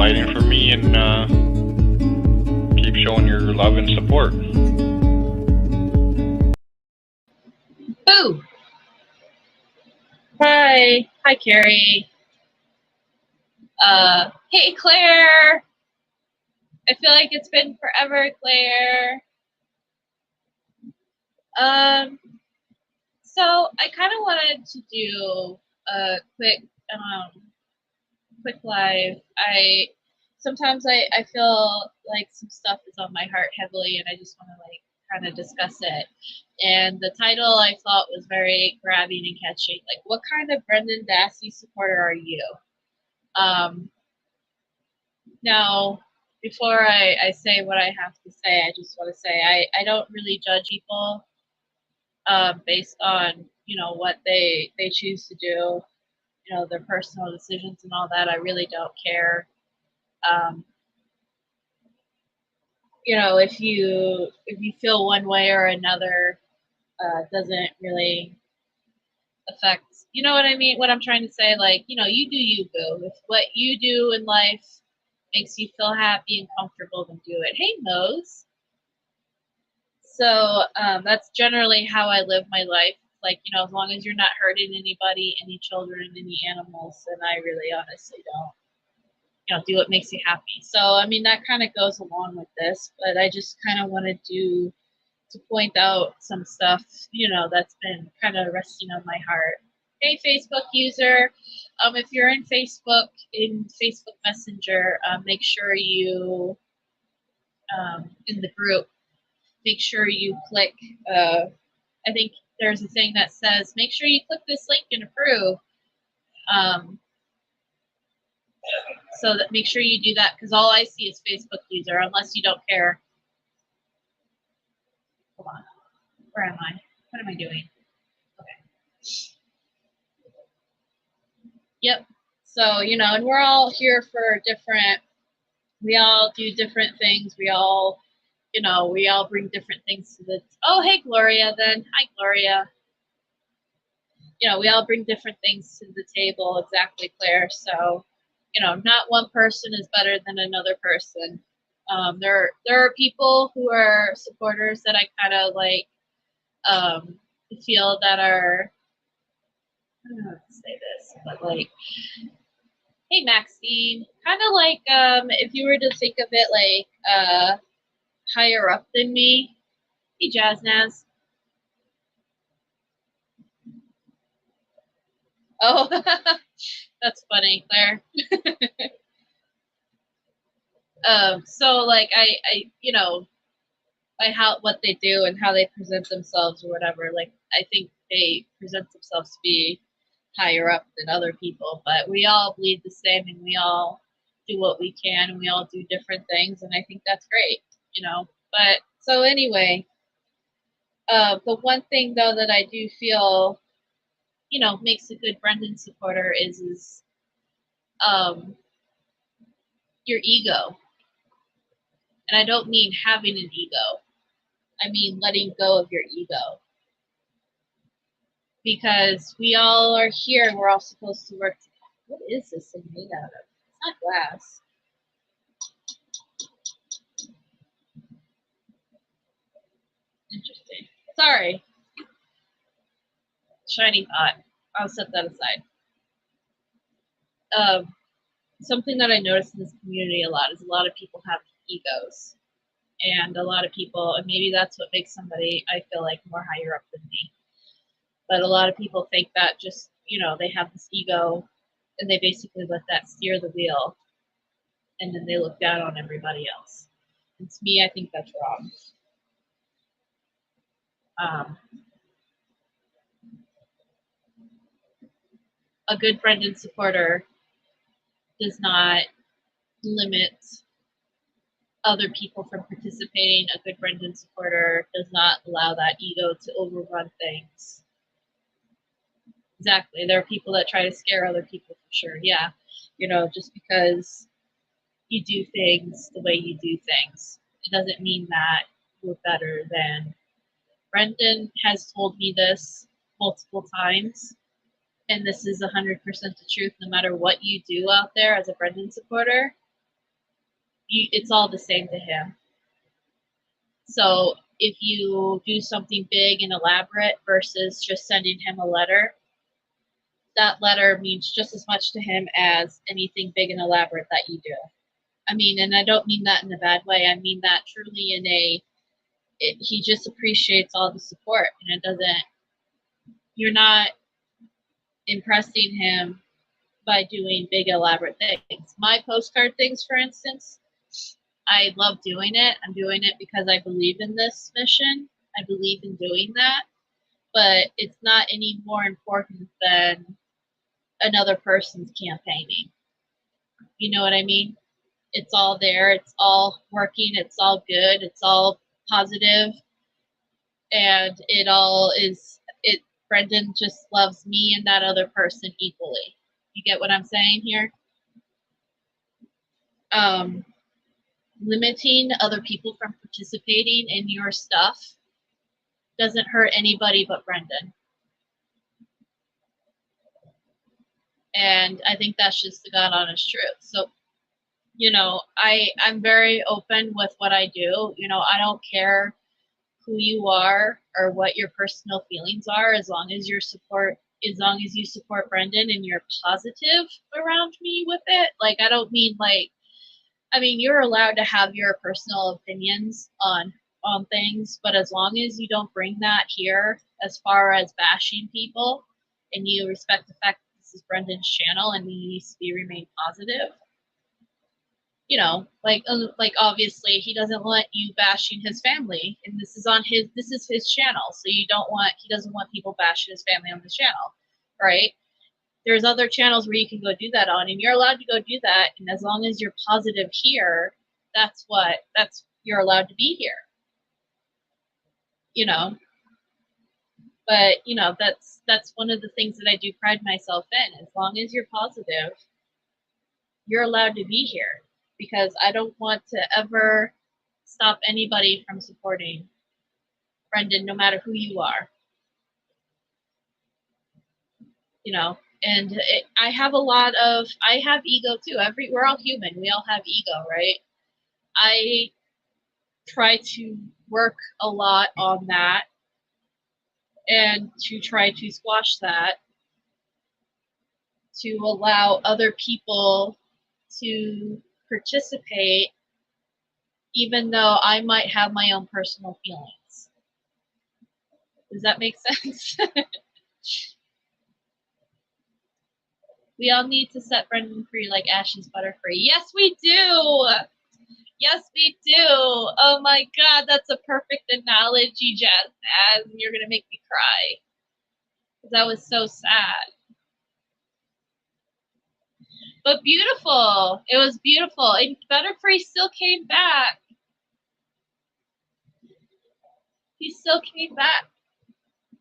fighting for me and keep showing your love and support. Boo! Hi, Carrie. Hey, Claire. I feel like it's been forever, Claire. So I kind of wanted to do a quick live. Sometimes I feel like some stuff is on my heart heavily, and I just want to kind of discuss it. And the title I thought was very grabbing and catching. Like, what kind of Brendan Dassey supporter are you? Now, before I say what I have to say, I just want to say I don't really judge people based on what they choose to do, their personal decisions and all that. I really don't care. If you feel one way or another, doesn't really affect, you know what I mean? What I'm trying to say, like, you do you, boo. If what you do in life makes you feel happy and comfortable, then do it. Hey, Mose. So that's generally how I live my life. Like, as long as you're not hurting anybody, any children, any animals, then I really honestly don't, do what makes you happy. So, I mean, that kind of goes along with this, but I just kind of wanted to point out some stuff, that's been kind of resting on my heart. Hey, Facebook user, if you're in Facebook Messenger, make sure you, in the group, make sure you click, I think there's a thing that says, make sure you click this link and approve. So that make sure you do that, because all I see is Facebook user, unless you don't care. Hold on. Where am I? What am I doing? Okay. Yep. So, and we're all here for we all do different things. We all, we all bring different things to the, oh, hey, Gloria, then. Hi, Gloria. We all bring different things to the table. Exactly, Claire. So, not one person is better than another person. There are people who are supporters that I kind of feel that are, I don't know how to say this, but like, hey, Maxine, kind of like if you were to think of it like higher up than me. Hey, Jazznaz. Oh, that's funny, Claire. So like I by what they do and how they present themselves or whatever, like I think they present themselves to be higher up than other people, but we all bleed the same and we all do what we can and we all do different things, and I think that's great, But so anyway, the one thing though that I do feel, makes a good Brendan supporter is your ego. And I don't mean having an ego. I mean letting go of your ego. Because we all are here and we're all supposed to work together. What is this thing made out of? It's not glass. Interesting. Sorry. Shiny pot. I'll set that aside. Something that I notice in this community a lot is a lot of people have egos. And a lot of people, and maybe that's what makes somebody, I feel like, more higher up than me. But a lot of people think that just, they have this ego and they basically let that steer the wheel. And then they look down on everybody else. And to me, I think that's wrong. A good Brendan supporter does not limit other people from participating. A good Brendan supporter does not allow that ego to overrun things. Exactly. There are people that try to scare other people for sure. Yeah. Just because you do things the way you do things, it doesn't mean that you're better than. Brendan has told me this multiple times, and this is 100% the truth. No matter what you do out there as a Brendan supporter, it's all the same to him. So if you do something big and elaborate versus just sending him a letter, that letter means just as much to him as anything big and elaborate that you do. I mean, and I don't mean that in a bad way. I mean that truly in he just appreciates all the support, and it doesn't, you're not impressing him by doing big elaborate things. My postcard things, for instance, I love doing it. I'm doing it because I believe in this mission. I believe in doing that, but it's not any more important than another person's campaigning. You know what I mean? It's all there. It's all working. It's all good. It's all positive. And it all is, Brendan just loves me and that other person equally. You get what I'm saying here? Limiting other people from participating in your stuff doesn't hurt anybody but Brendan. And I think that's just the God honest truth. So, you know, I'm very open with what I do. You know, I don't care who you are or what your personal feelings are, as long as you support Brendan and you're positive around me with it. Like, I don't mean like, I mean, you're allowed to have your personal opinions on things, but as long as you don't bring that here as far as bashing people, and you respect the fact that this is Brendan's channel and he needs to remain positive. You know, like obviously he doesn't want you bashing his family, and this is his channel, so he doesn't want people bashing his family on his channel, right? There's other channels where you can go do that on, and you're allowed to go do that, and as long as you're positive here, you're allowed to be here. You know, but you know, that's one of the things that I do pride myself in. As long as you're positive, you're allowed to be here, because I don't want to ever stop anybody from supporting Brendan, no matter who you are. You know, and I have ego too. We're all human. We all have ego, right? I try to work a lot on that and to try to squash that, to allow other people to participate, even though I might have my own personal feelings. Does that make sense? We all need to set Brendan free like Ash's butter free. Yes, we do. Yes, we do. Oh my God, that's a perfect analogy, Jazz. You're gonna make me cry. That was so sad. But beautiful. It was beautiful. And Butterfree still came back. He still came back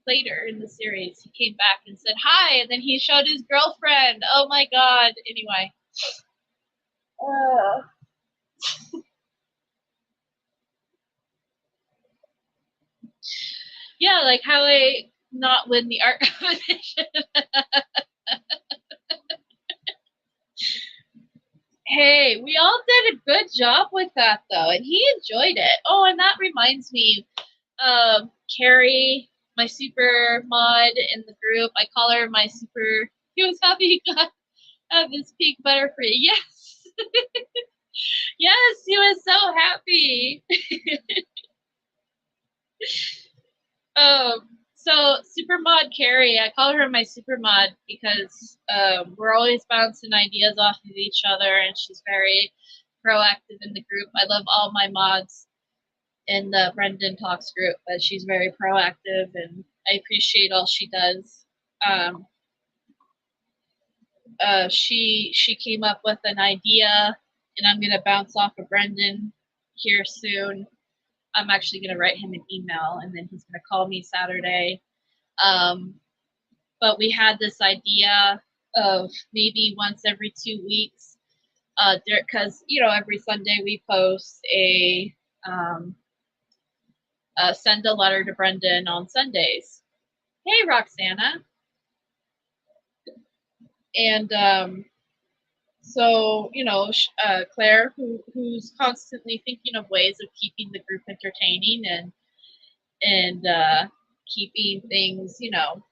later in the series. He came back and said hi, and then he showed his girlfriend. Oh my God. Anyway. Yeah, like how I not win the art competition. Hey, we all did a good job with that though, and he enjoyed it. Oh, and that reminds me, Carrie, my super mod in the group, I call her my super, he was happy he got this pink Butterfree. Yes. Yes, he was so happy. So super mod Carrie, I call her my super mod because we're always bouncing ideas off of each other, and she's very proactive in the group. I love all my mods in the Brendan Talks group, but she's very proactive, and I appreciate all she does. She came up with an idea, and I'm gonna bounce off of Brendan here soon. I'm actually going to write him an email, and then he's going to call me Saturday. But we had this idea of maybe once every 2 weeks, because, you know, every Sunday we post a send a letter to Brendan on Sundays. Hey, Roxana. And So, you know, Claire, who's constantly thinking of ways of keeping the group entertaining and keeping things, you know,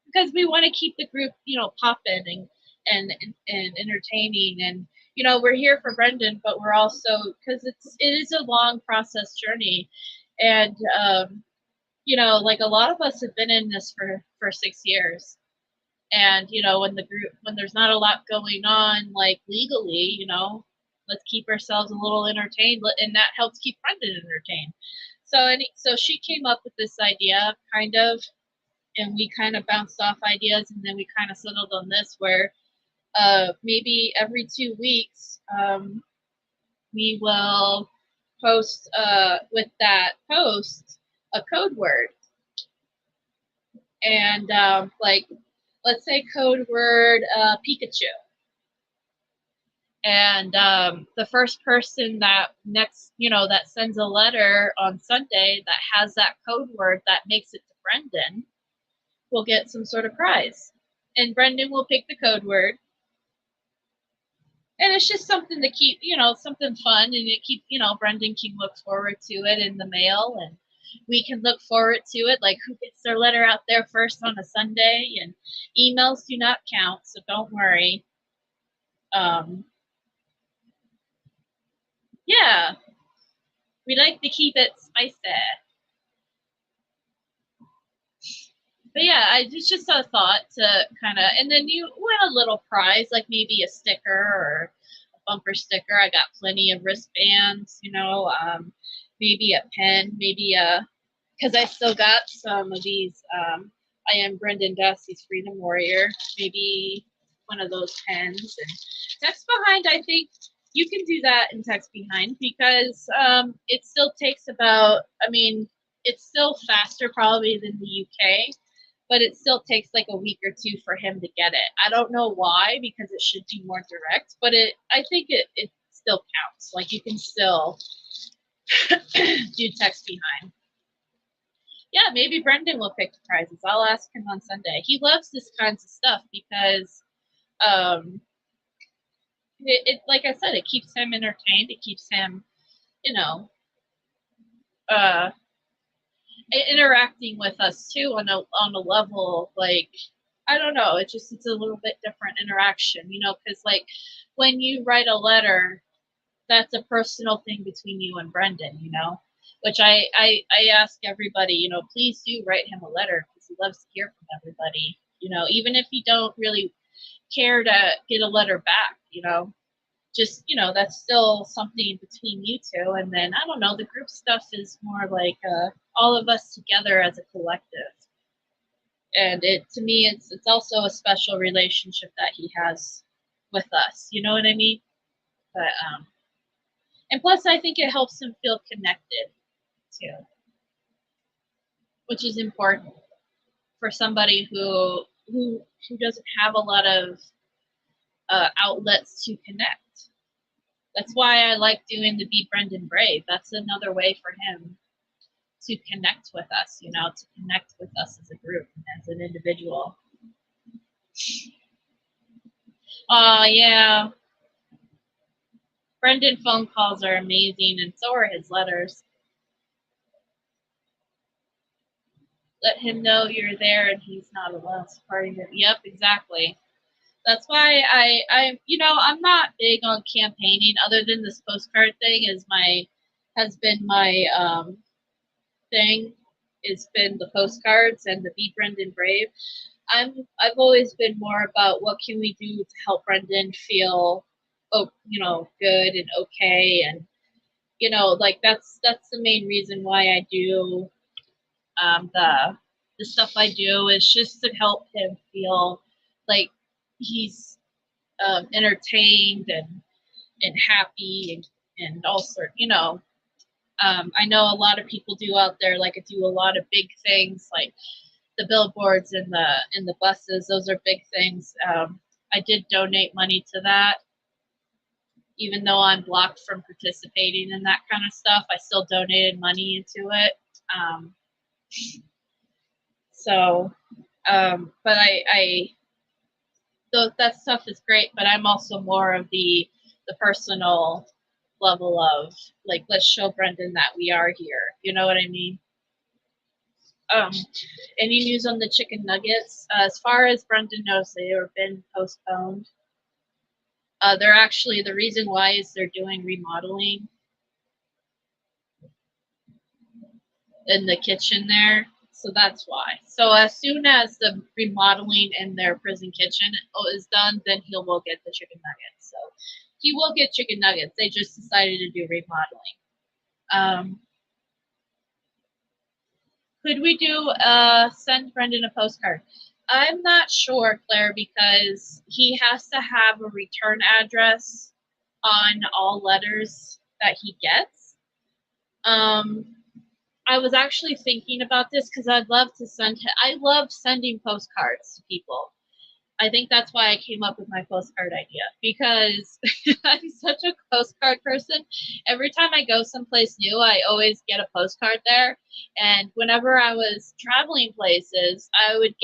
because we want to keep the group, you know, popping and entertaining. And you know, we're here for Brendan, but we're also, because it is a long process journey, and you know, like a lot of us have been in this for 6 years. And you know, when there's not a lot going on, like legally, you know, let's keep ourselves a little entertained, and that helps keep Brendan entertained. So she came up with this idea, kind of, and we kind of bounced off ideas, and then we kind of settled on this, where maybe every 2 weeks, we will post with that post a code word, and like, let's say code word Pikachu. And the first person that that sends a letter on Sunday that has that code word that makes it to Brendan will get some sort of prize. And Brendan will pick the code word. And it's just something to keep, you know, something fun, and it keep, you know, Brendan can look forward to it in the mail, and we can look forward to it, like who gets their letter out there first on a Sunday. And emails do not count, so don't worry. Yeah, we like to keep it spicy. But yeah, it's just a thought to kind of, and then you win a little prize, like maybe a sticker or a bumper sticker. I got plenty of wristbands, you know, maybe a pen, maybe because I still got some of these. I am Brendan Dassey's Freedom Warrior. Maybe one of those pens. And text behind, I think you can do that in text behind, because it still takes about, I mean, it's still faster probably than the UK, but it still takes like a week or two for him to get it. I don't know why, because it should be more direct, but I think it still counts. Like, you can still do text behind. Yeah, maybe Brendan will pick the prizes. I'll ask him on Sunday. He loves this kinds of stuff because it like I said, it keeps him entertained. It keeps him, you know, interacting with us too on a level, like, I don't know, it's a little bit different interaction, you know, because like when you write a letter, that's a personal thing between you and Brendan, you know, which I ask everybody, you know, please do write him a letter, because he loves to hear from everybody, you know, even if you don't really care to get a letter back, you know, just, you know, that's still something between you two. And then, I don't know, the group stuff is more like all of us together as a collective. And to me, it's also a special relationship that he has with us. You know what I mean? But and plus, I think it helps him feel connected too, which is important for somebody who doesn't have a lot of outlets to connect. That's why I like doing the Be Brendan Brave. That's another way for him to connect with us, you know, to connect with us as a group, as an individual. Oh, yeah. Brendan phone calls are amazing, and so are his letters. Let him know you're there and he's not alone. Yep, exactly. That's why I you know, I'm not big on campaigning, other than this postcard thing has been my thing. It's been the postcards and the Be Brendan Brave. I've always been more about what can we do to help Brendan feel, you know, good and okay, and you know, like that's the main reason why I do the stuff I do, is just to help him feel like he's entertained and happy and all sorts, you know. I know a lot of people do out there, like, do a lot of big things, like the billboards and the buses. Those are big things. I did donate money to that, even though I'm blocked from participating in that kind of stuff. I still donated money into it. So, but I that stuff is great, but I'm also more of the personal level of, like, let's show Brendan that we are here. You know what I mean? Any news on the chicken nuggets? As far as Brendan knows, they have been postponed. They're actually, the reason why is they're doing remodeling in the kitchen there. So that's why. So as soon as the remodeling in their prison kitchen is done, then he will get the chicken nuggets. So he will get chicken nuggets. They just decided to do remodeling. Could we do send Brendan a postcard? I'm not sure, Claire, because he has to have a return address on all letters that he gets. I was actually thinking about this because I'd love to send him. I love sending postcards to people. I think that's why I came up with my postcard idea, because I'm such a postcard person. Every time I go someplace new, I always get a postcard there. And whenever I was traveling places, I would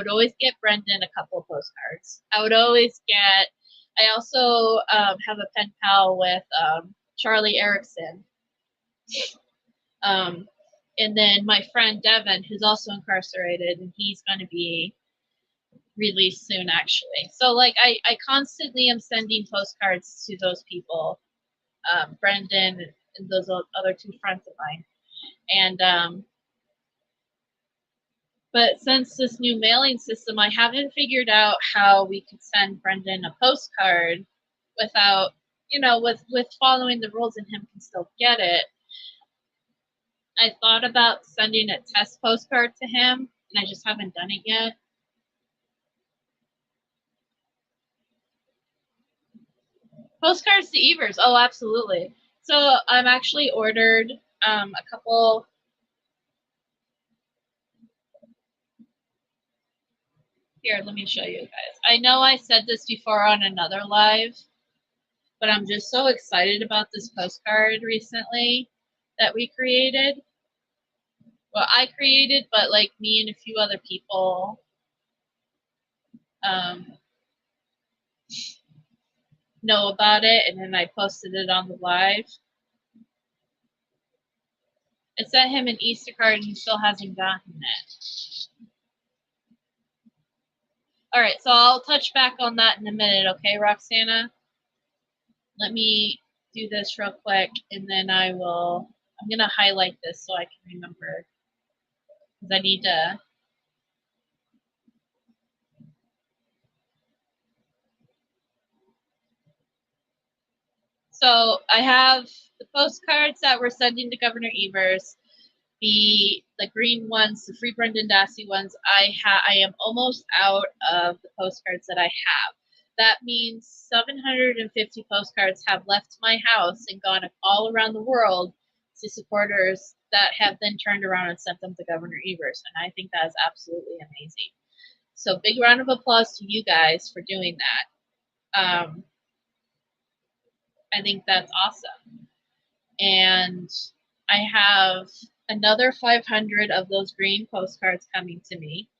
always get Brendan a couple of postcards. I also have a pen pal with Charlie Erickson. And then my friend Devin, who's also incarcerated, and he's going to be released soon, actually. So, like, I constantly am sending postcards to those people, Brendan and those other two friends of mine. And but since this new mailing system, I haven't figured out how we could send Brendan a postcard without, with following the rules, and him can still get it. I thought about sending a test postcard to him, and I just haven't done it yet. Postcards to Evers. Oh, absolutely. So I'm actually ordered a couple. Here, let me show you guys. I know I said this before on another live, but I'm just so excited about this postcard recently that we created. Well, I created, but like me and a few other people know about it, and then I posted it on the live. I sent him an Easter card and he still hasn't gotten it. All right, so I'll touch back on that in a minute, okay, Roxana? Let me do this real quick, and then I'm going to highlight this so I can remember, because I need to. So I have the postcards that we're sending to Governor Evers, the green ones, the free Brendan Dassey ones. I am almost out of the postcards that I have. That means 750 postcards have left my house and gone all around the world to supporters that have then turned around and sent them to Governor Evers, and I think that is absolutely amazing. So big round of applause to you guys for doing that. I think that's awesome. And I have another 500 of those green postcards coming to me.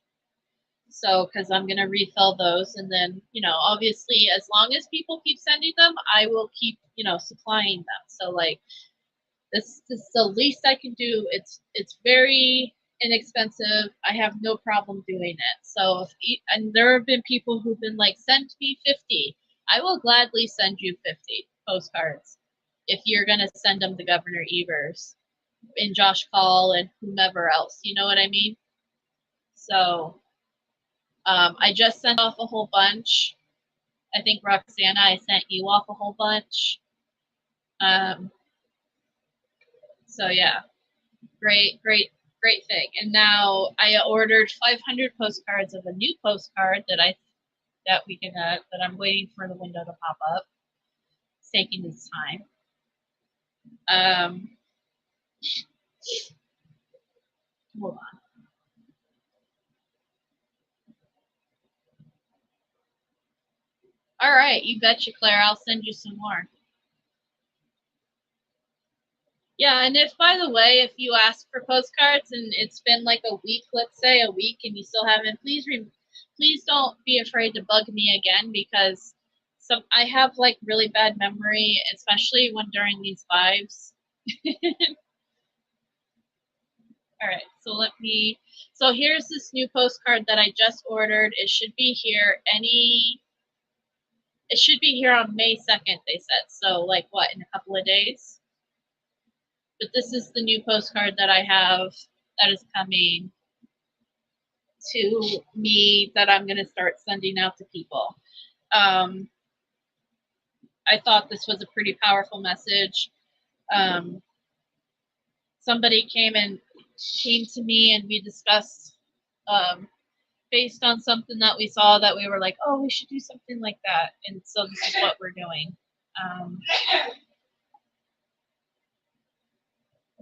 So, because I'm going to refill those. And then, obviously, as long as people keep sending them, I will keep, supplying them. So, like, this is the least I can do. It's very inexpensive. I have no problem doing it. So, and there have been people who've been like, send me 50. I will gladly send you 50 postcards if you're going to send them to Governor Evers and Josh Call and whomever else. You know what I mean? So I just sent off a whole bunch. I think, Roxana, I sent you off a whole bunch. So yeah, great thing. And now I ordered 500 postcards of a new postcard that I'm waiting for the window to pop up. It's taking its time. Hold on. All right, you betcha, Claire. I'll send you some more. Yeah, and if, by the way, if you ask for postcards and it's been like a week, let's say a week, and you still haven't, please please don't be afraid to bug me again, because I have like really bad memory, especially when during these lives. All right, so here's this new postcard that I just ordered. It should be here it should be here on May 2nd, they said. So like what, in a couple of days? But this is the new postcard that I have that is coming to me that I'm going to start sending out to people. I thought this was a pretty powerful message. Somebody came to me and we discussed based on something that we saw that we were like, oh, we should do something like that. And so this is what we're doing.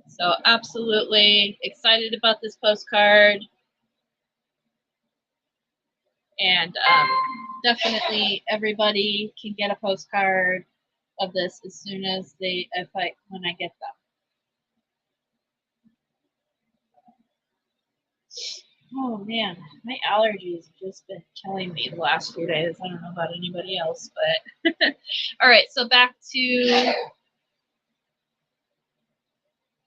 So absolutely excited about this postcard. And definitely everybody can get a postcard of this as soon as when I get them. Oh man, my allergies have just been killing me the last few days. I don't know about anybody else, but all right, so back to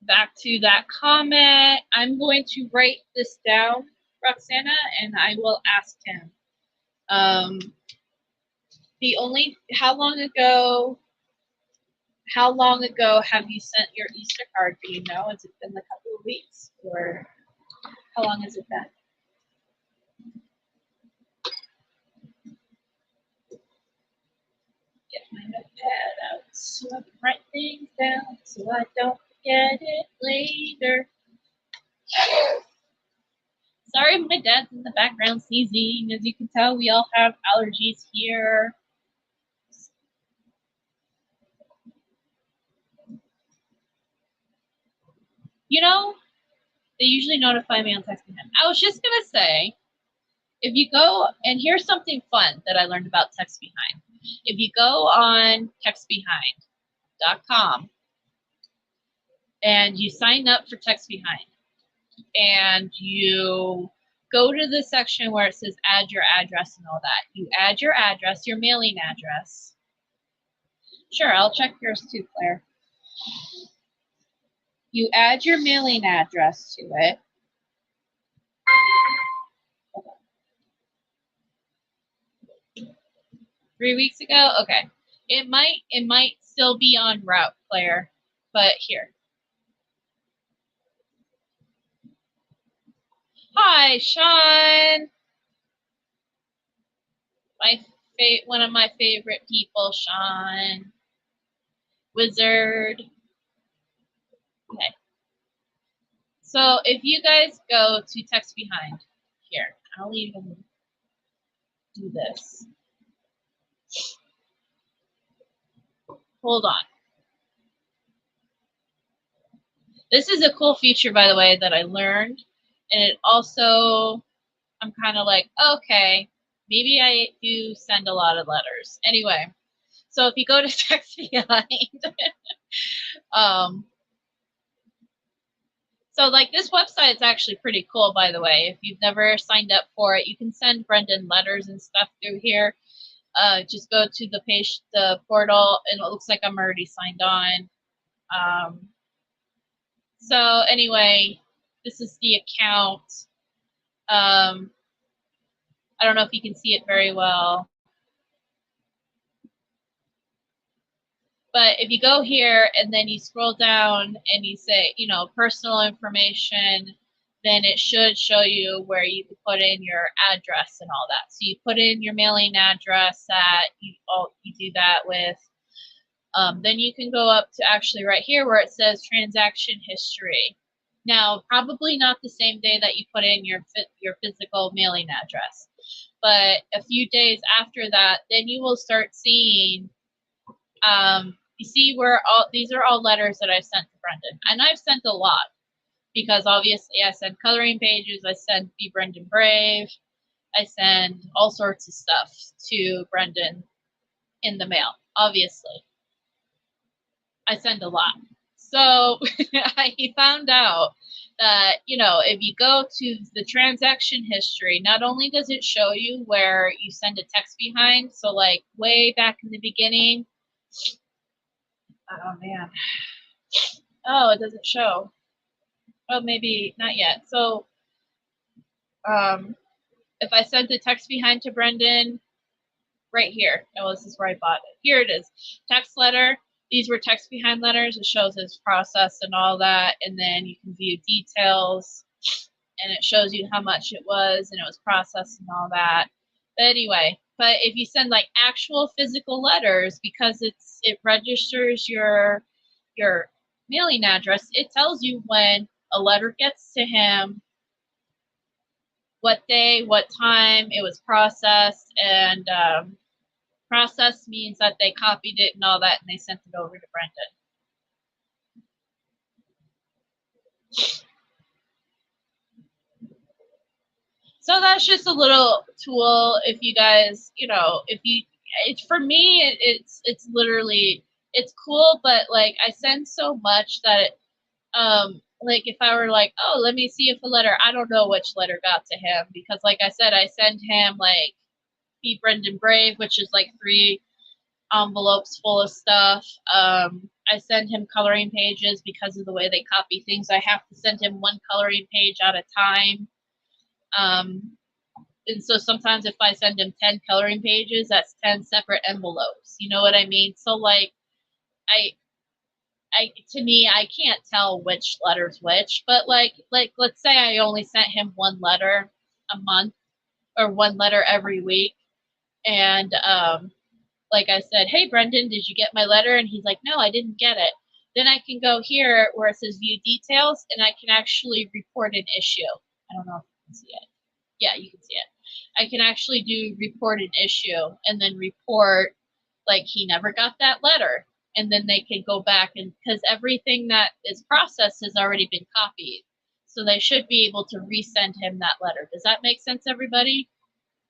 that comment. I'm going to write this down, Roxana, and I will ask him. How long ago have you sent your Easter card? Do you know? Has it been a couple of weeks, or how long has it been? Get my notepad out so I can write things down so I don't forget it later. Sorry, my dad's in the background sneezing. As you can tell, we all have allergies here. You know, they usually notify me on text behind. I was just going to say, if you go, and here's something fun that I learned about text behind. If you go on textbehind.com and you sign up for text behind and you go to the section where it says add your address and all that, you add your address, your mailing address. Sure, I'll check yours too, Claire. You add your mailing address to it. 3 weeks ago? Okay. It might still be en route, Claire, but here. Hi, Sean. One of my favorite people, Sean. Wizard. Okay. So if you guys go to text behind here, I'll even do this. Hold on. This is a cool feature, by the way, that I learned. And it also, I'm kind of like, okay, maybe I do send a lot of letters. Anyway, so if you go to text behind, so like this website is actually pretty cool, by the way. If you've never signed up for it, you can send Brendan letters and stuff through here. Just go to the page, the portal, and it looks like I'm already signed on. So anyway, this is the account. I don't know if you can see it very well. But if you go here and then you scroll down and you say, you know, personal information, then it should show you where you can put in your address and all that. So you put in your mailing address that you do that with. Then you can go up to actually right here where it says transaction history. Now, probably not the same day that you put in your physical mailing address, but a few days after that, then you will start seeing, you see where these are all letters that I've sent to Brendan. And I've sent a lot because obviously I send coloring pages, I send Be Brendan Brave, I send all sorts of stuff to Brendan in the mail, obviously. I send a lot. So I found out you know, if you go to the transaction history, not only does it show you where you send a text behind, so like way back in the beginning, oh man, oh, it doesn't show. Oh, maybe not yet. So, if I sent a text behind to Brendan, right here. Oh, this is where I bought it. Here it is. Text letter. These were text behind letters. It shows its process and all that. And then you can view details. And it shows you how much it was and it was processed and all that. But anyway, but if you send like actual physical letters, because it registers your mailing address, it tells you when a letter gets to him, what day, what time it was processed, and process means that they copied it and all that, and they sent it over to Brendan. So that's just a little tool. If you guys, you know, it's for me, it's literally, it's cool, but like I send so much that like if I were like, oh, let me see if a letter, I don't know which letter got to him, because like I said, I send him like Be Brendan Brave, which is like 3 envelopes full of stuff. I send him coloring pages because of the way they copy things. I have to send him 1 coloring page at a time. And so sometimes if I send him 10 coloring pages, that's 10 separate envelopes. You know what I mean? So like, to me, I can't tell which letter's which, but like let's say I only sent him 1 letter a month or 1 letter every week. And, like I said, hey, Brendan, did you get my letter? And he's like, no, I didn't get it. Then I can go here where it says view details, and I can actually report an issue. I don't know if you can see it. Yeah, you can see it. I can actually do report an issue and then report like he never got that letter. And then they can go back, and because everything that is processed has already been copied. So they should be able to resend him that letter. Does that make sense, everybody?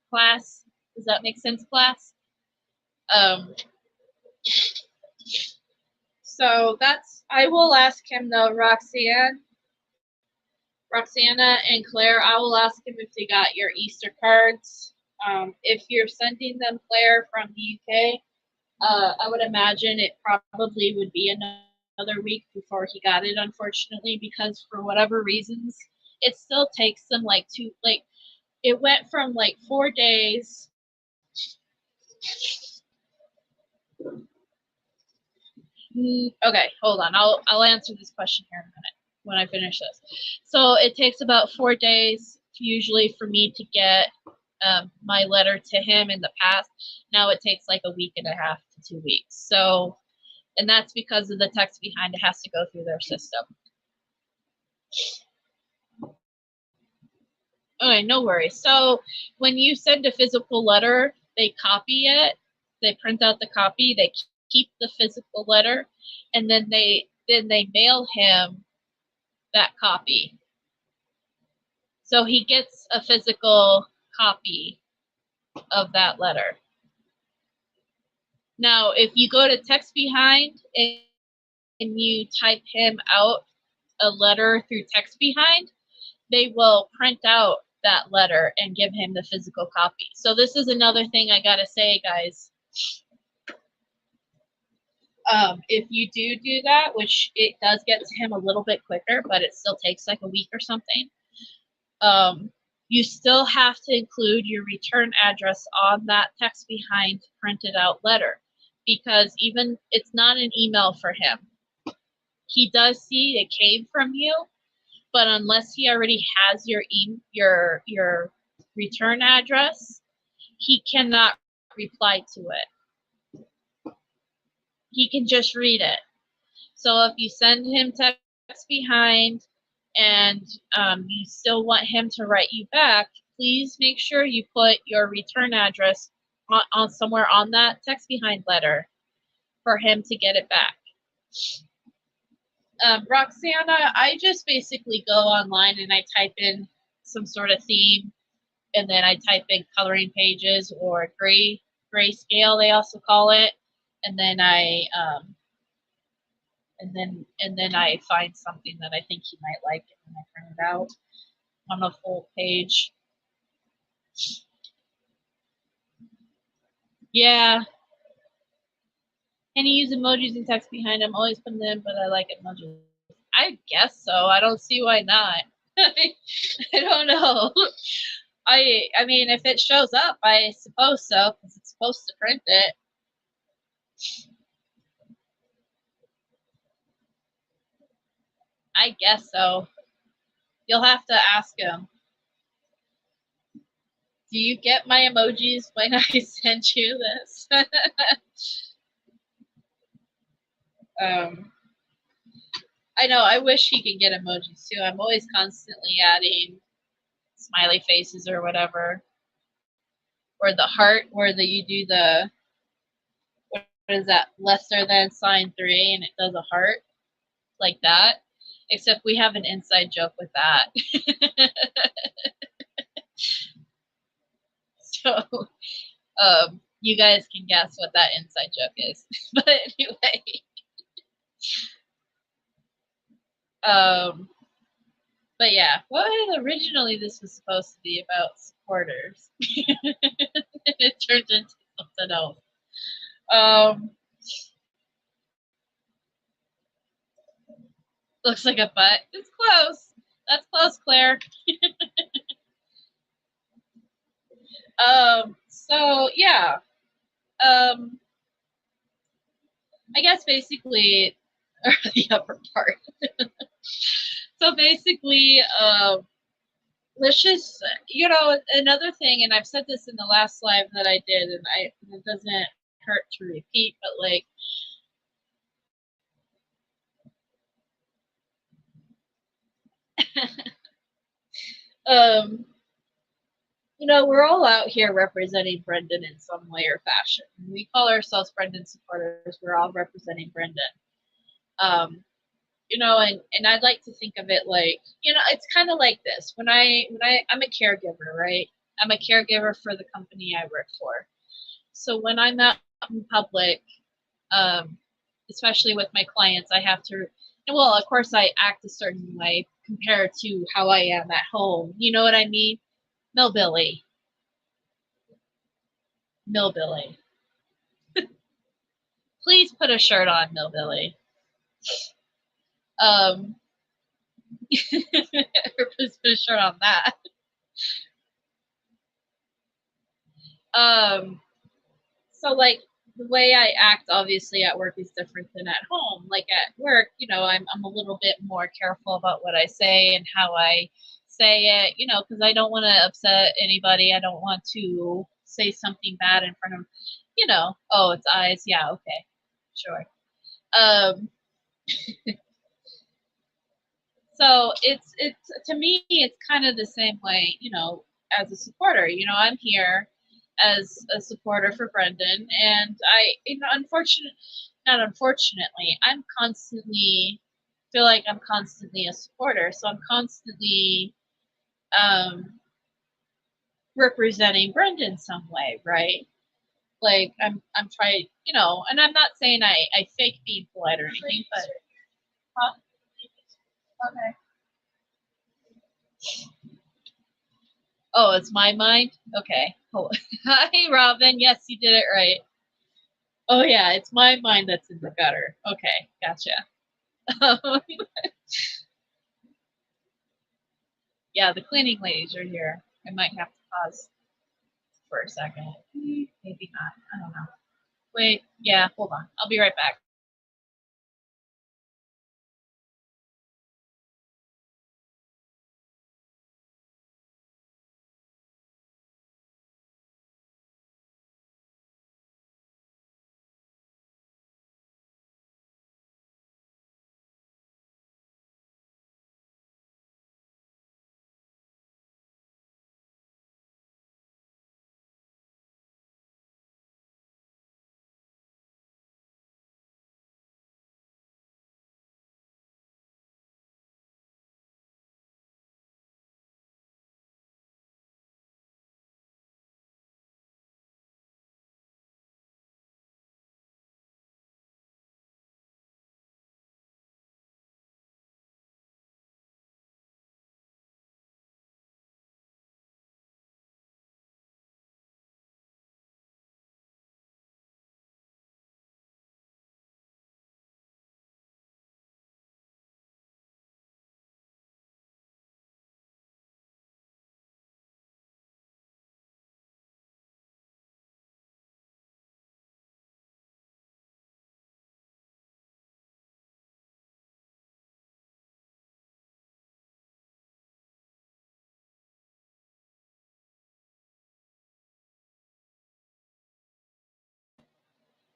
Class? Does that make sense, class? So that's, I will ask him though, Roxanna and Claire, I will ask him if they got your Easter cards. If you're sending them, Claire, from the UK, I would imagine it probably would be another week before he got it, unfortunately, because for whatever reasons, it still takes them like it went from like 4 days. Okay, hold on. I'll answer this question here in a minute when I finish this. So it takes about 4 days usually for me to get my letter to him in the past. Now it takes like a week and a half to 2 weeks. So, and that's because of the text behind. It has to go through their system. Okay, no worries. So when you send a physical letter, they copy it, they print out the copy, they keep the physical letter, and then they mail him that copy. So he gets a physical copy of that letter. Now, if you go to text behind and you type him out a letter through text behind, they will print out that letter and give him the physical copy. So this is another thing I gotta say, guys. If you do that, which it does get to him a little bit quicker, but it still takes like a week or something, you still have to include your return address on that text behind printed out letter, because even it's not an email for him. He does see it came from you, but unless he already has your return address, he cannot reply to it. He can just read it. So if you send him text behind and you still want him to write you back, please make sure you put your return address on somewhere on that text behind letter for him to get it back. Roxana, I just basically go online and I type in some sort of theme, and then I type in coloring pages or grayscale, they also call it, and then I and then I find something that I think he might like, and I print it out on a full page. Yeah. Can you use emojis and text behind them? Always put them in, but I like emojis. I guess so. I don't see why not. I don't know. I mean, if it shows up, I suppose so, because it's supposed to print it. I guess so. You'll have to ask him. Do you get my emojis when I send you this? I know, I wish he could get emojis too. I'm always constantly adding smiley faces or whatever. Or the heart, where you do the, what is that, lesser than sign 3, and it does a heart, like that. Except we have an inside joke with that. So, you guys can guess what that inside joke is. But anyway. But yeah, what originally this was supposed to be about supporters. It turned into something else. Looks like a butt. It's close. That's close, Claire. So yeah. I guess basically, or the upper part. So basically, let's just, another thing, and I've said this in the last live that I did, and it doesn't hurt to repeat, but like, we're all out here representing Brendan in some way or fashion. We call ourselves Brendan supporters. We're all representing Brendan. And I'd like to think of it like, it's kind of like this. When I'm a caregiver, right? I'm a caregiver for the company I work for. So when I'm out in public, especially with my clients, I have to, well, of course I act a certain way compared to how I am at home. You know what I mean? Millbilly. Please put a shirt on, Millbilly. Please put a shirt on that. So like the way I act obviously at work is different than at home. Like at work, I'm a little bit more careful about what I say and how I say it, because I don't want to upset anybody. I don't want to say something bad in front of, oh, it's eyes. Yeah, okay, sure. So it's to me, it's kind of the same way, as a supporter. I'm here as a supporter for Brendan, and not unfortunately, I'm constantly feel like I'm constantly a supporter, so I'm constantly representing Brendan some way, right? Like I'm trying, and I'm not saying I fake being polite or anything, but huh? Okay. Oh, it's my mind? Okay. Oh. Hi, Robin. Yes, you did it right. Oh, yeah, it's my mind that's in the gutter. Okay, gotcha. Yeah, the cleaning ladies are here. I might have to pause for a second. Maybe not. I don't know. Wait, yeah, hold on. I'll be right back.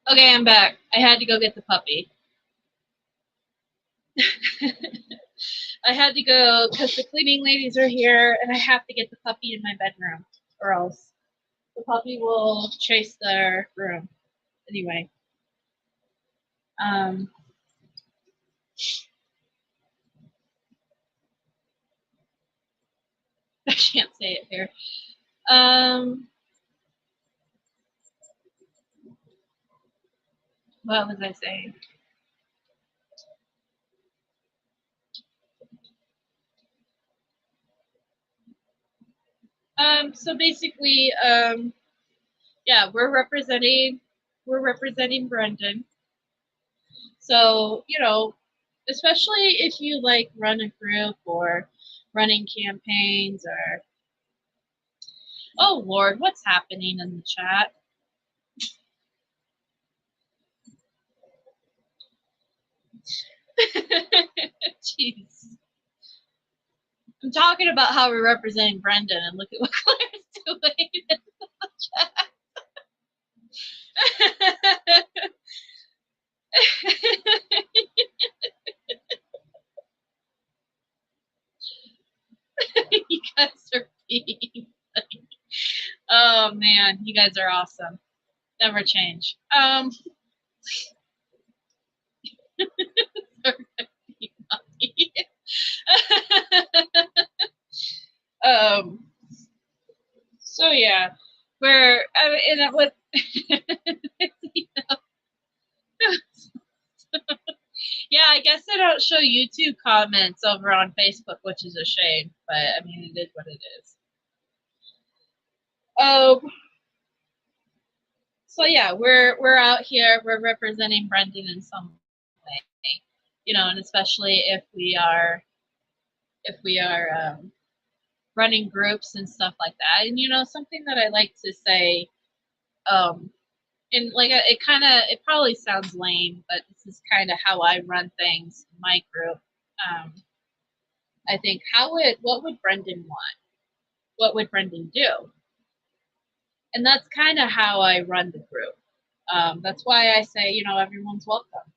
Okay, I'm back. I had to go get the puppy. I had to go because the cleaning ladies are here, and I have to get the puppy in my bedroom, or else the puppy will chase their room. Anyway, I can't say it here. What was I saying? So basically, yeah, we're representing Brendan. So, you know, especially if you like run a group or running campaigns or, oh Lord, what's happening in the chat? Jeez. I'm talking about how we're representing Brendan, and look at what Claire's doing in the chat. You guys are being funny. Oh man, you guys are awesome. Never change. So yeah, we're and with you know, yeah, I guess I don't show YouTube comments over on Facebook, which is a shame, but I mean it is what it is. So yeah, we're out here, we're representing Brendan in some way, you know, and especially if we are running groups and stuff like that. And you know, something that I like to say, and like it probably sounds lame, but this is kind of how I run things in my group. I think what would Brendan want? What would Brendan do? And that's kind of how I run the group. That's why I say, you know, everyone's welcome.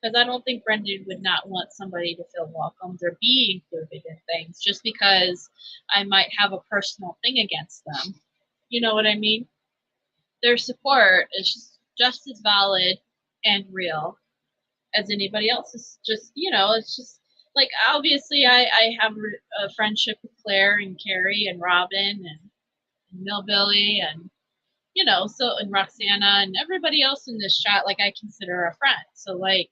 Because I don't think Brendan would not want somebody to feel welcomed or be included in things just because I might have a personal thing against them. You know what I mean? Their support is just as valid and real as anybody else's. Just, you know, it's just like, obviously I have a friendship with Claire and Carrie and Robin and Millbilly and, you know, so, and Roxana and everybody else in this chat, like, I consider a friend. So, like,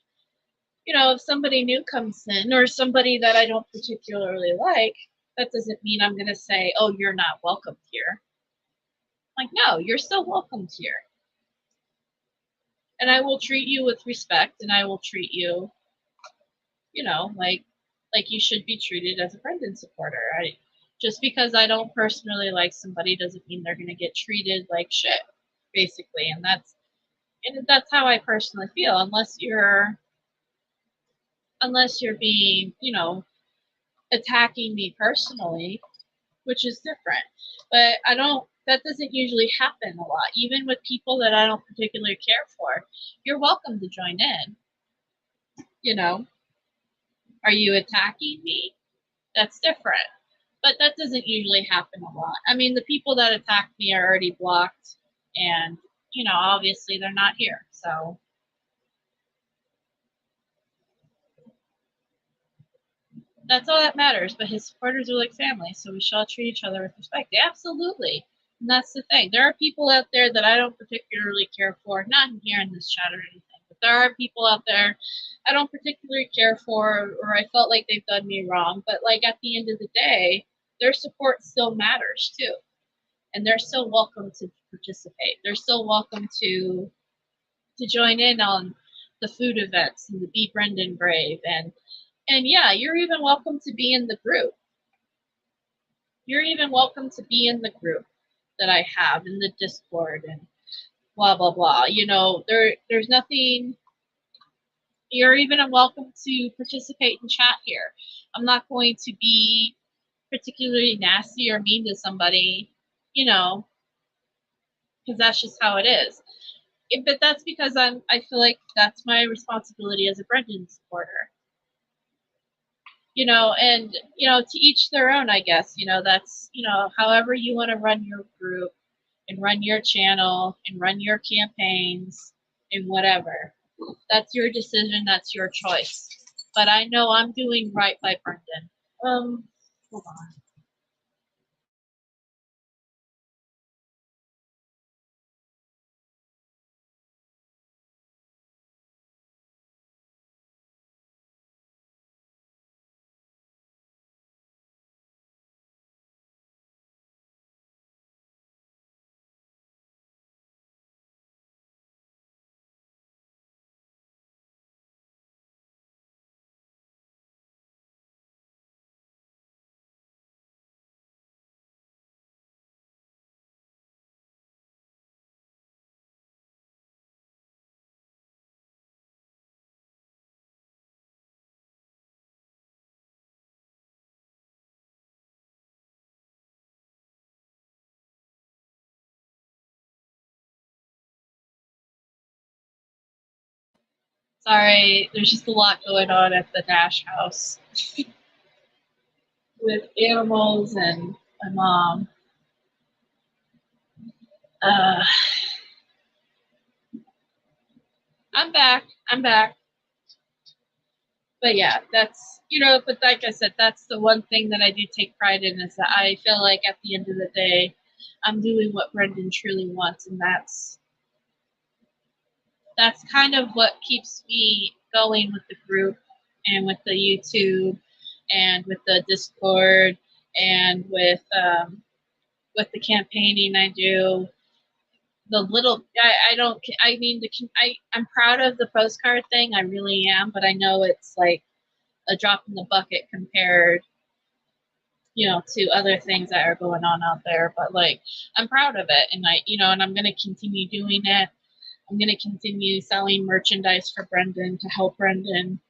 you know, if somebody new comes in or somebody that I don't particularly like, that doesn't mean I'm going to say, oh, you're not welcome here. Like, no, you're still welcomed here. And I will treat you with respect, and I will treat you, you know, like you should be treated as a friend and supporter. Just because I don't personally like somebody doesn't mean they're going to get treated like shit, basically. And that's how I personally feel, unless you're being, you know, attacking me personally, which is different. But that doesn't usually happen a lot, even with people that I don't particularly care for. You're welcome to join in. You know, are you attacking me? That's different. But that doesn't usually happen a lot. I mean, the people that attack me are already blocked, and, you know, obviously they're not here. So that's all that matters. But his supporters are like family, so we shall treat each other with respect. Absolutely. And that's the thing. There are people out there that I don't particularly care for, not here in this chat or anything, but there are people out there I don't particularly care for, or I felt like they've done me wrong. But, like, at the end of the day, their support still matters too. And they're still welcome to participate. They're still welcome to join in on the food events and the Be Brendan Brave. And yeah, you're even welcome to be in the group. You're even welcome to be in the group that I have in the Discord and blah, blah, blah. You know, there's nothing. You're even welcome to participate in chat here. I'm not going to be particularly nasty or mean to somebody, you know, because that's just how it is. But that's because I feel like that's my responsibility as a Brendan supporter. You know, and, you know, to each their own, I guess. You know, that's, you know, however you want to run your group and run your channel and run your campaigns and whatever. That's your decision. That's your choice. But I know I'm doing right by Brendan. Hold on. Sorry, there's just a lot going on at the Dash house with animals and my mom. I'm back. But yeah, that's, you know, but like I said, that's the one thing that I do take pride in, is that I feel like at the end of the day, I'm doing what Brendan truly wants, and that's kind of what keeps me going with the group and with the YouTube and with the Discord and with the campaigning I do. The little I'm proud of the postcard thing. I really am, but I know it's like a drop in the bucket compared, you know, to other things that are going on out there. But like, I'm proud of it, and I'm going to continue doing it. I'm going to continue selling merchandise for Brendan to help Brendan.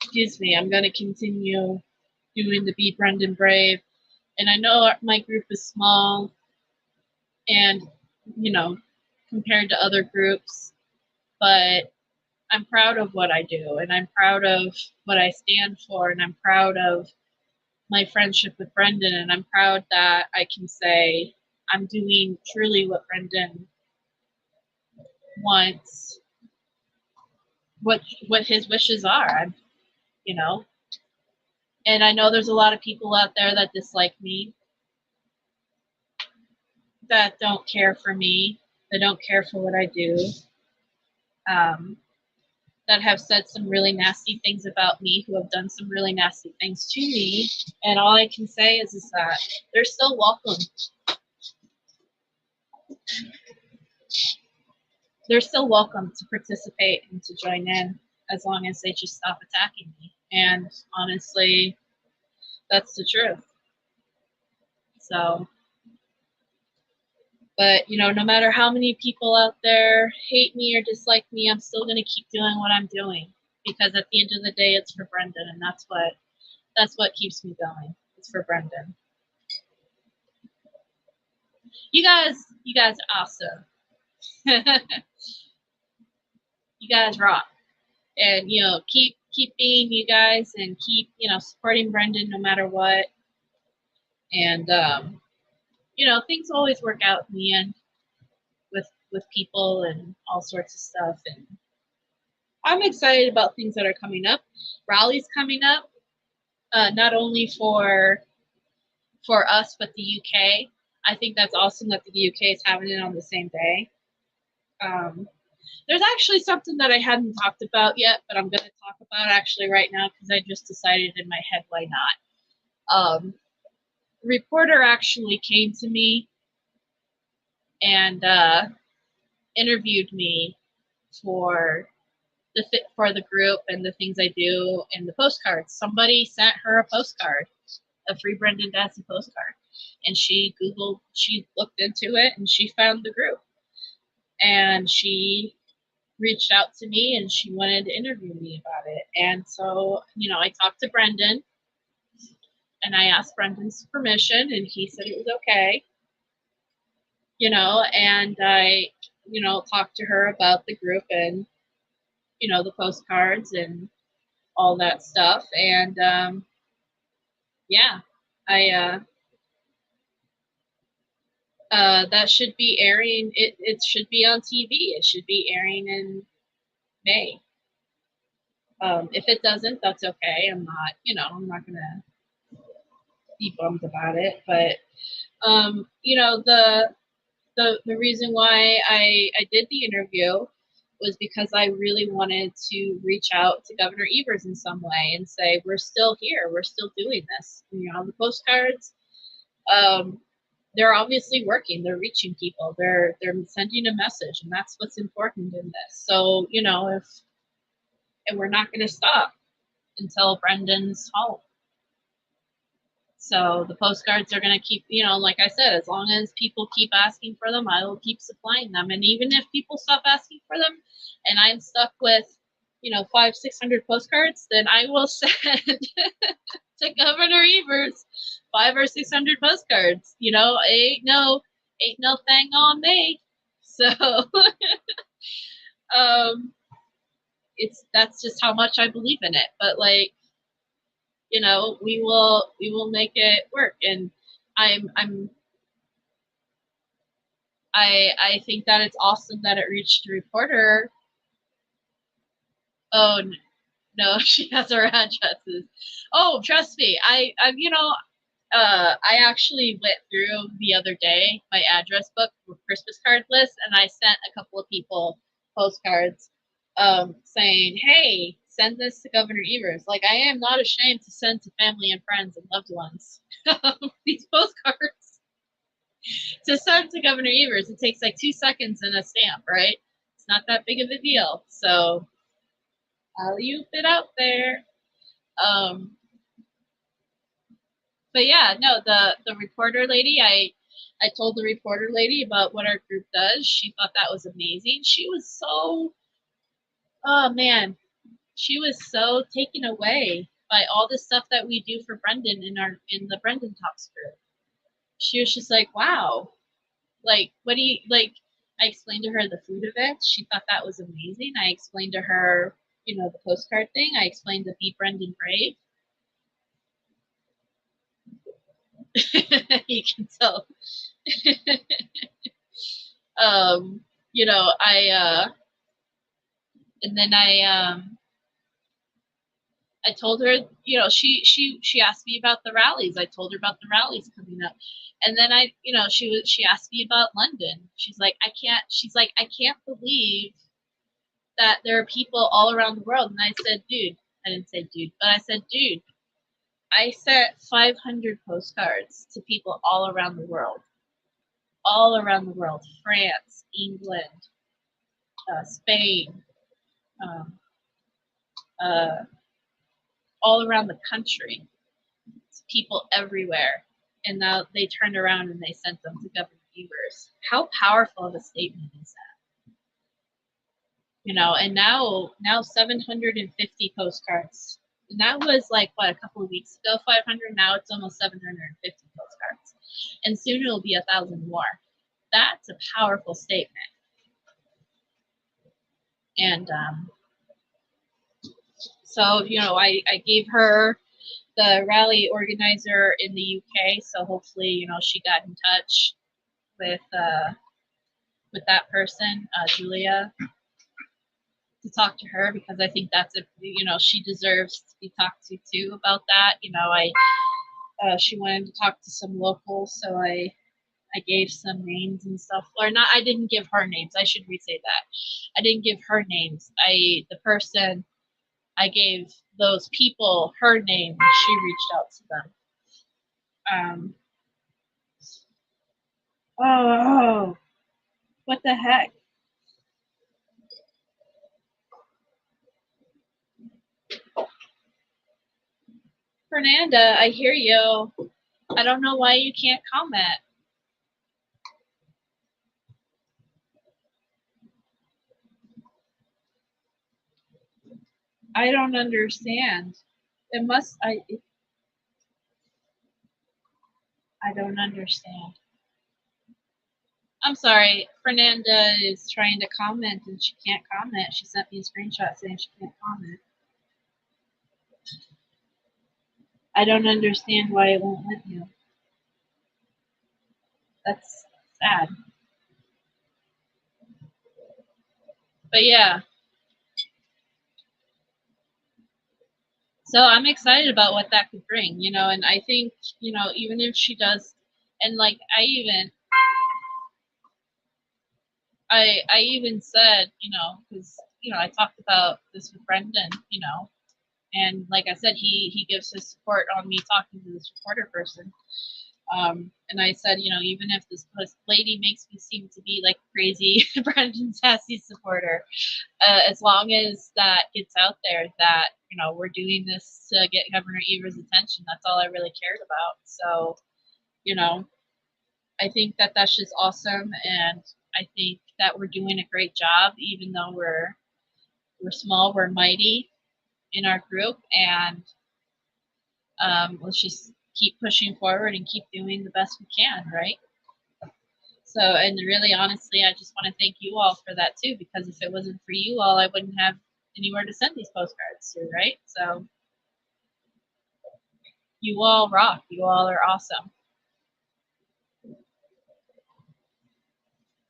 Excuse me. I'm going to continue doing the Be Brendan Brave. And I know my group is small and, you know, compared to other groups, but I'm proud of what I do, and I'm proud of what I stand for, and I'm proud of my friendship with Brendan, and I'm proud that I can say I'm doing truly what Brendan wants, what his wishes are, you know. And I know there's a lot of people out there that dislike me, that don't care for me, that don't care for what I do, that have said some really nasty things about me, who have done some really nasty things to me. And all I can say is that they're still welcome. They're still welcome to participate and to join in, as long as they just stop attacking me. And honestly, that's the truth. So, but, you know, no matter how many people out there hate me or dislike me, I'm still going to keep doing what I'm doing, because at the end of the day, it's for Brendan, and that's what keeps me going. It's for Brendan. You guys are awesome. You guys rock. And, you know, keep being you guys, and keep, you know, supporting Brendan no matter what. And you know, things always work out in the end with people and all sorts of stuff. And I'm excited about things that are coming up. Rally's coming up, not only for us, but the UK. I think that's awesome that the UK is having it on the same day. There's actually something that I hadn't talked about yet, but I'm going to talk about actually right now, because I just decided in my head, why not? Reporter actually came to me and interviewed me for the group and the things I do and the postcards. Somebody sent her a postcard, a free Brendan Dassey postcard, and she looked into it, and she found the group, and she reached out to me, and she wanted to interview me about it. And so, you know, I talked to Brendan, and I asked Brendan's permission, and he said it was okay. You know, and I you know, talk to her about the group and, you know, the postcards and all that stuff. And yeah, I that should be airing. It should be on TV. It should be airing in May. If it doesn't, that's okay. I'm not, you know, I'm not gonna be bummed about it. But you know, the reason why I did the interview was because I really wanted to reach out to Governor Evers in some way and say, we're still here, we're still doing this. You know, the postcards, they're obviously working, they're reaching people, they're sending a message, and that's what's important in this. So, you know, and we're not going to stop until Brendan's home. So the postcards are going to keep, you know, like I said, as long as people keep asking for them, I will keep supplying them. And even if people stop asking for them and I'm stuck with, you know, 500-600 postcards, then I will send to Governor Evers 500 or 600 postcards. You know, ain't no thing on me. So that's just how much I believe in it. But like, you know, we will make it work. And I think that it's awesome that it reached the reporter. Oh no, she has our addresses. Oh, trust me, I you know, I actually went through the other day my address book with Christmas card list, and I sent a couple of people postcards saying, hey, send this to Governor Evers. Like, I am not ashamed to send to family and friends and loved ones these postcards to send to Governor Evers. It takes like 2 seconds and a stamp, right? It's not that big of a deal. So I'll use it out there. But yeah, no, the reporter lady, I told the reporter lady about what our group does. She thought that was amazing. She was so, oh man, she was so taken away by all the stuff that we do for Brendan in the Brendan Talks group. She was just like, wow, like, what do you, like, I explained to her the food event. She thought that was amazing. I explained to her, you know, the postcard thing. I explained the Be Brendan Brave. You can tell. You know, and then I told her, you know, she asked me about the rallies. I told her about the rallies coming up. And then you know, she asked me about London. She's like, I can't believe that there are people all around the world. And I said, dude, I didn't say dude, but I said, dude, I sent 500 postcards to people all around the world. All around the world. France, England, Spain, all around the country. It's people everywhere. And now they turned around and they sent them to Governor Evers. How powerful of a statement is that? You know, and now 750 postcards. And that was like, what, a couple of weeks ago, 500. Now it's almost 750 postcards. And soon it'll be 1,000 more. That's a powerful statement. And so, you know, I gave her the rally organizer in the UK. So hopefully, you know, she got in touch with that person, Julia, to talk to her, because I think that's you know, she deserves to be talked to too about that. You know, she wanted to talk to some locals, so I gave some names and stuff. Or not, I didn't give her names. I should re-say that. I didn't give her names. The person, I gave those people her name. She reached out to them. Oh, what the heck? Fernanda, I hear you. I don't know why you can't comment. I don't understand. I don't understand. I'm sorry. Fernanda is trying to comment and she can't comment. She sent me a screenshot saying she can't comment. I don't understand why it won't let you. That's sad. But yeah. So I'm excited about what that could bring, you know, and I think, you know, even if she does, and like I even said, you know, because, you know, I talked about this with Brendan, you know, and like I said, he gives his support on me talking to this reporter person. And I said, you know, even if this lady makes me seem to be like crazy Brendan Dassey supporter, as long as that gets out there that, you know, we're doing this to get Governor Evers' attention, that's all I really cared about. So, you know, I think that that's just awesome, and I think that we're doing a great job, even though we're small, we're mighty in our group, and let's just keep pushing forward and keep doing the best we can, right? So, and really, honestly, I just want to thank you all for that too, because if it wasn't for you all, I wouldn't have anywhere to send these postcards to, right? So, you all rock. You all are awesome.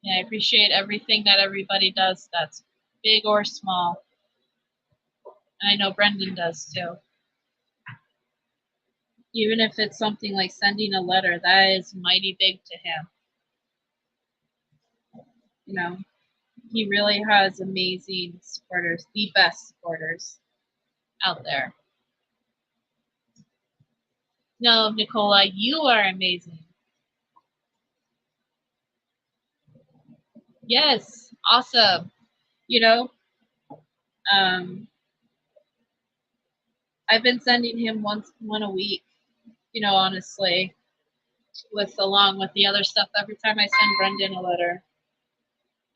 And I appreciate everything that everybody does that's big or small. And I know Brendan does too. Even if it's something like sending a letter, that is mighty big to him. You know, he really has amazing supporters, the best supporters out there. No, Nicola, you are amazing. Yes, awesome. You know, I've been sending him one a week, you know, honestly, along with the other stuff. Every time I send Brendan a letter,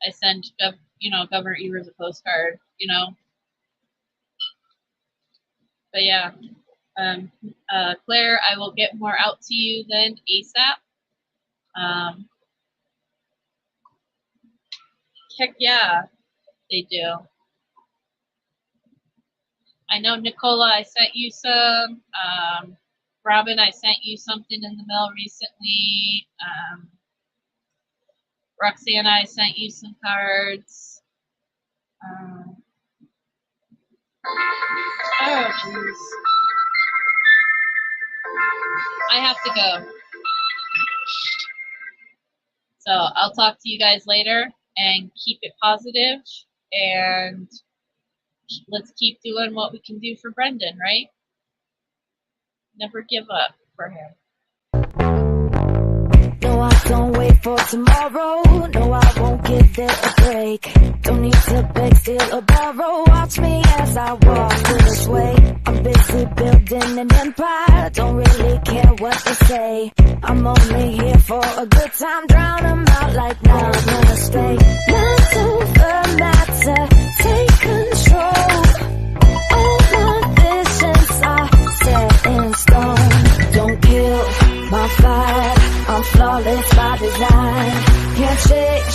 I send, you know, Governor Evers a postcard, you know. But yeah, Claire, I will get more out to you then ASAP. Heck yeah, they do. I know, Nicola, I sent you some. Robin, I sent you something in the mail recently. Roxanna, I sent you some cards. Oh, jeez. I have to go. So I'll talk to you guys later, and keep it positive, and let's keep doing what we can do for Brendan, right? Never give up for him. No, I don't wait for tomorrow. No, I won't give it a break. Don't need to beg, steal or borrow. Watch me as I walk through this way. I'm busy building an empire. Don't really care what they say. I'm only here for a good time. Drown 'em out like now I'm gonna stay. Mind over matter, take control. All my visions are set in stone. Don't kill my fire. I'm flawless by design. Can't change.